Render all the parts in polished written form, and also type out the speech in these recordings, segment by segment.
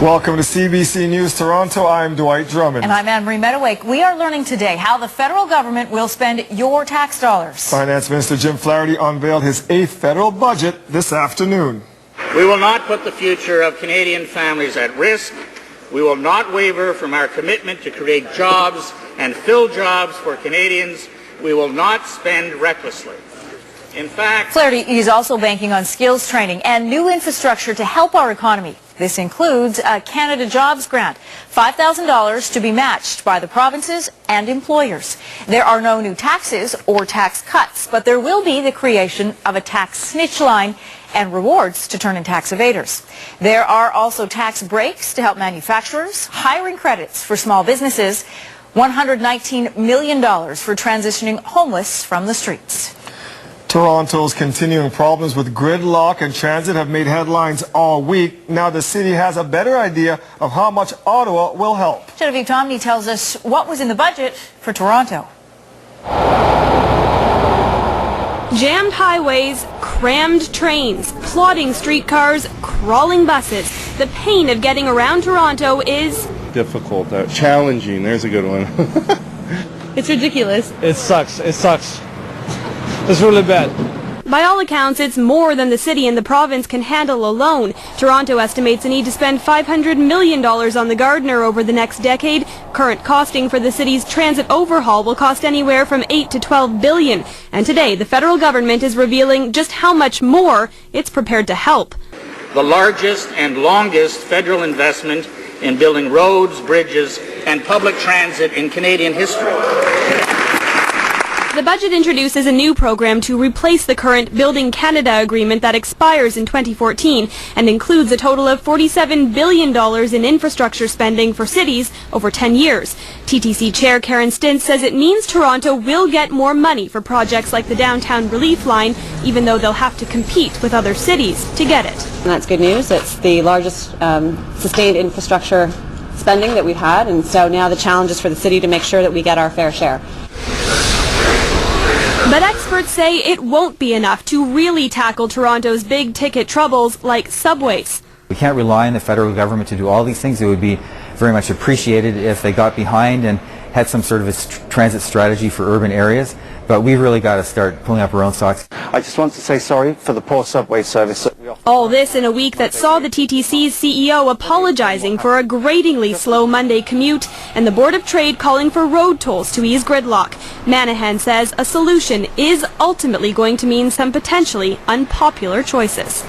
Welcome to CBC News Toronto. I'm Dwight Drummond. And I'm Anne-Marie Meadowake. We are learning today how the federal government will spend your tax dollars. Finance Minister Jim Flaherty unveiled his 8th federal budget this afternoon. We will not put the future of Canadian families at risk. We will not waver from our commitment to create jobs and fill jobs for Canadians. We will not spend recklessly. In fact, Flaherty is also banking on skills training and new infrastructure to help our economy. This includes a Canada Jobs Grant, $5,000 to be matched by the provinces and employers. There are no new taxes or tax cuts, but there will be the creation of a tax snitch line and rewards to turn in tax evaders. There are also tax breaks to help manufacturers, hiring credits for small businesses, $119 million for transitioning homeless from the streets. Toronto's continuing problems with gridlock and transit have made headlines all week. Now the city has a better idea of how much Ottawa will help. Genevieve Tomney tells us what was in the budget for Toronto. Jammed highways, crammed trains, plodding streetcars, crawling buses. The pain of getting around Toronto is difficult, challenging. There's a good one. it's ridiculous. It sucks. It sucks. It's really bad. By all accounts, it's more than the city and the province can handle alone. Toronto estimates a need to spend $500 million on the Gardiner over the next decade. Current costing for the city's transit overhaul will cost anywhere from $8 to $12 billion. And today, the federal government is revealing just how much more it's prepared to help. the largest and longest federal investment in building roads, bridges, and public transit in Canadian history. The budget introduces a new program to replace the current Building Canada agreement that expires in 2014 and includes a total of $47 billion in infrastructure spending for cities over 10 years. TTC Chair Karen Stintz says it means Toronto will get more money for projects like the Downtown Relief Line, even though they'll have to compete with other cities to get it. And that's good news. It's the largest sustained infrastructure spending that we've had, and so now the challenge is for the city to make sure that we get our fair share. But experts say it won't be enough to really tackle Toronto's big-ticket troubles like subways. We can't rely on the federal government to do all these things. It would be very much appreciated if they got behind and had some sort of a transit strategy for urban areas. But we really got to start pulling up our own socks. I just want to say sorry for the poor subway service that we offer. All this in a week that saw the TTC's CEO apologizing for a gratingly slow Monday commute and the Board of Trade calling for road tolls to ease gridlock. Manahan says a solution is ultimately going to mean some potentially unpopular choices.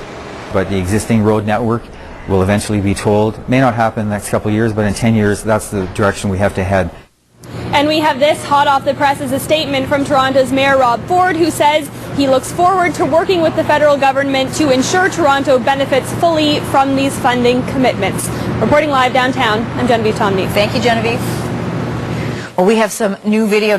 But the existing road network will eventually be tolled. May not happen in the next couple of years, but in 10 years, that's the direction we have to head. And we have this hot off the press as a statement from Toronto's Mayor Rob Ford, who says he looks forward to working with the federal government to ensure Toronto benefits fully from these funding commitments. Reporting live downtown, I'm Genevieve Tomney. Thank you, Genevieve. Well, we have some new video.